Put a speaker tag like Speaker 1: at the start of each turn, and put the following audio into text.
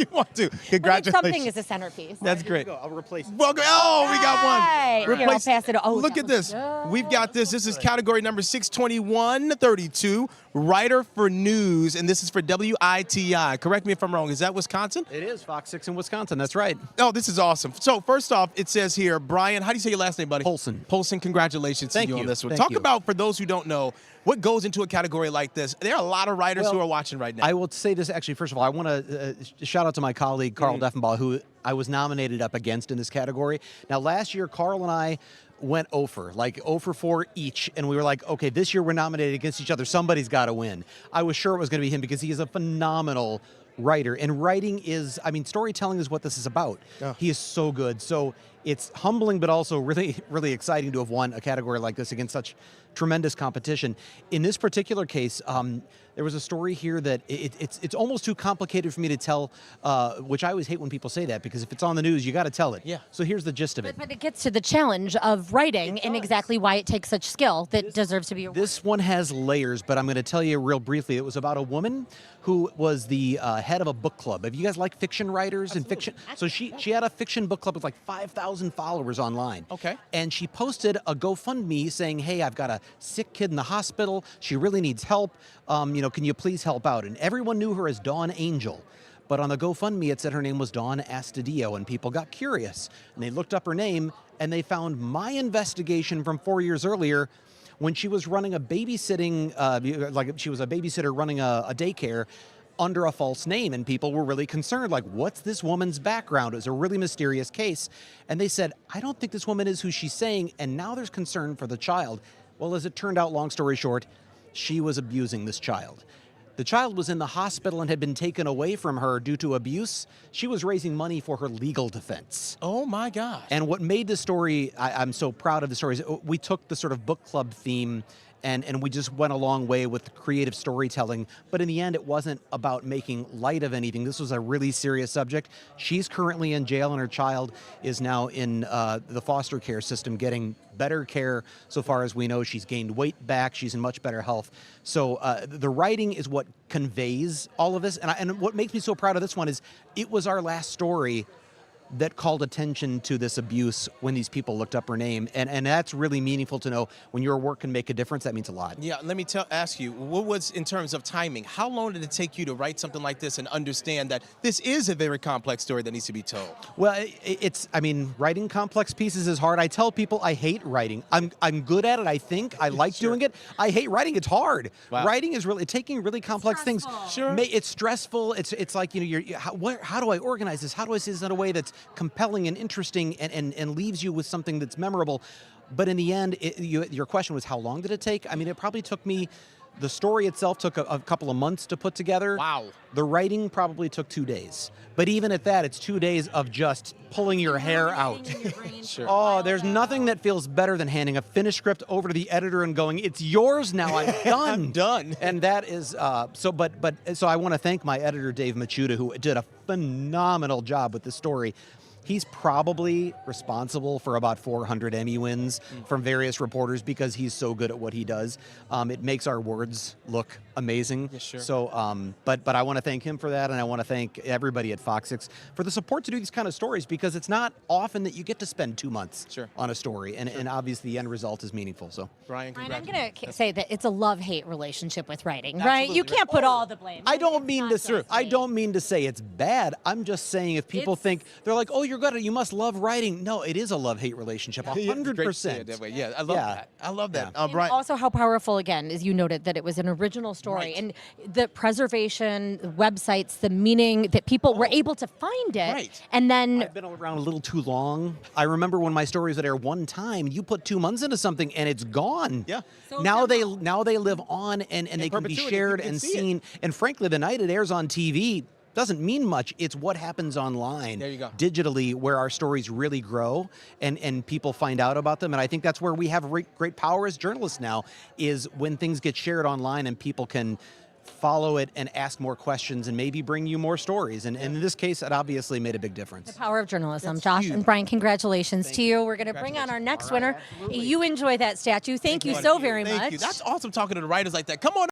Speaker 1: you want to.
Speaker 2: But if
Speaker 1: Congratulations.
Speaker 2: something is a centerpiece.
Speaker 1: That's great.
Speaker 3: I'll replace it.
Speaker 1: Welcome. Oh, we got
Speaker 2: Right.
Speaker 1: one.
Speaker 2: Here, I'll pass it. Oh,
Speaker 1: Look
Speaker 2: that
Speaker 1: at this.
Speaker 2: was good.
Speaker 1: We've got this. This is category number 62132, writer for news, and this is for WITI. Correct me if I'm wrong. Is that Wisconsin?
Speaker 3: It is Fox 6 in Wisconsin. That's right.
Speaker 1: Oh, this is awesome. So first off, it says here, Bryan, how do you say your last name, buddy?
Speaker 3: Polcyn.
Speaker 1: Polcyn, congratulations
Speaker 3: Thank
Speaker 1: to you on
Speaker 3: you.
Speaker 1: this one.
Speaker 3: Thank
Speaker 1: Talk
Speaker 3: you.
Speaker 1: about, for those who don't know, what goes into a category like this. There are a lot of writers who are watching right now.
Speaker 3: I will say this, actually, first of all, I want to shout out to my colleague, Carl Deffenbaugh, who I was nominated up against in this category. Now, last year, Carl and I went 0 for, like 0 for 4 each, and we were like, okay, this year we're nominated against each other. Somebody's got to win. I was sure it was going to be him because he is a phenomenal writer, and writing is, I mean, storytelling is what this is about.
Speaker 1: Oh.
Speaker 3: He is so good. So it's humbling, but also really, really exciting to have won a category like this against such tremendous competition. In this particular case, there was a story here that it's almost too complicated for me to tell, which I always hate when people say that, because if it's on the news, you got to tell it.
Speaker 1: Yeah.
Speaker 3: So here's the gist of it.
Speaker 2: But it gets to the challenge of writing and exactly why it takes such skill that deserves to be awarded.
Speaker 3: This one has layers, but I'm going to tell you real briefly. It was about a woman who was the head of a book club. If you guys like fiction writers and fiction, so she had a fiction book club with like 5,000 followers online.
Speaker 1: Okay.
Speaker 3: And she posted a GoFundMe saying, "Hey, I've got a sick kid in the hospital. She really needs help. Can you please help out?" And everyone knew her as Dawn Angel. But on the GoFundMe, it said her name was Dawn Astudillo, and people got curious. And they looked up her name, and they found my investigation from 4 years earlier when she was running a babysitting, like she was a babysitter running a daycare under a false name, and people were really concerned, like, what's this woman's background? It was a really mysterious case. And they said, I don't think this woman is who she's saying, and now there's concern for the child. Well, as it turned out, long story short, she was abusing this child. The child was in the hospital and had been taken away from her due to abuse. She was raising money for her legal defense.
Speaker 1: Oh my gosh.
Speaker 3: And what made the story, I'm so proud of the story, is we took the sort of book club theme and we just went a long way with creative storytelling. But in the end, it wasn't about making light of anything. This was a really serious subject. She's currently in jail, and her child is now in the foster care system getting better care. So far as we know, she's gained weight back. She's in much better health. So the writing is what conveys all of this. And what makes me so proud of this one is it was our last story that called attention to this abuse when these people looked up her name. And that's really meaningful to know. When your work can make a difference, that means a lot.
Speaker 1: Yeah, let me ask you, what was, in terms of timing, how long did it take you to write something like this and understand that this is a very complex story that needs to be told?
Speaker 3: Well, I mean, writing complex pieces is hard. I tell people I hate writing. I'm good at it, I think. I like doing it. I hate writing. It's hard.
Speaker 1: Wow.
Speaker 3: Writing is really, taking really complex things.
Speaker 1: Sure.
Speaker 3: It's stressful. It's like, how do I organize this? How do I say this in a way that's compelling and interesting and leaves you with something that's memorable? But in the end, your question was, how long did it take? I mean, it probably took me, the story itself took a couple of months to put together.
Speaker 1: Wow.
Speaker 3: The writing probably took 2 days. But even at that, it's 2 days of just pulling your hair out.
Speaker 1: Sure.
Speaker 3: Oh, there's nothing that feels better than handing a finished script over to the editor and going, "It's yours now. I'm done."
Speaker 1: I'm done.
Speaker 3: And that is so. So I want to thank my editor, Dave Michuda, who did a phenomenal job with the story. He's probably responsible for about 400 Emmy wins from various reporters because he's so good at what he does. It makes our words look amazing.
Speaker 1: Yeah, sure.
Speaker 3: So, but I want to thank him for that, and I want to thank everybody at Fox 6 for the support to do these kind of stories, because it's not often that you get to spend 2 months on a story, and obviously the end result is meaningful. So,
Speaker 1: Bryan,
Speaker 2: I'm
Speaker 1: congratulations.
Speaker 2: going to say that it's a love-hate relationship with writing, right? You can't put all the blame.
Speaker 3: I don't mean to.
Speaker 2: It's not
Speaker 3: I
Speaker 2: just
Speaker 3: don't mean to say it's bad. I'm just saying if people think they're like, "Oh, you're good at it, you must love writing." No, it is a love-hate relationship. 100%.
Speaker 1: Yeah, I love that. I love that.
Speaker 2: And
Speaker 1: Bryan.
Speaker 2: also how powerful, again, as you noted, that it was an original story.
Speaker 1: Right.
Speaker 2: And the preservation, the websites, the meaning that people were able to find it.
Speaker 1: Right.
Speaker 2: And then
Speaker 3: I've been around a little too long. I remember when my stories would air one time, you put 2 months into something and it's gone.
Speaker 1: Yeah.
Speaker 2: So
Speaker 3: now they live on and they can be
Speaker 1: perpetuity,
Speaker 3: shared
Speaker 1: people can
Speaker 3: and
Speaker 1: see it.
Speaker 3: seen. And frankly, the night it airs on TV doesn't mean much. It's what happens online,
Speaker 1: There you go.
Speaker 3: digitally, where our stories really grow and people find out about them. And I think that's where we have great power as journalists now, is when things get shared online and people can follow it and ask more questions and maybe bring you more stories. And in this case, it obviously made a big difference.
Speaker 2: the power of journalism.
Speaker 1: That's
Speaker 2: Josh
Speaker 1: huge.
Speaker 2: and Bryan, congratulations to you. We're going to bring on our next winner. You enjoy that statue. Thank you so very
Speaker 1: Thank
Speaker 2: much.
Speaker 1: you. That's awesome talking to the writers like that. Come on.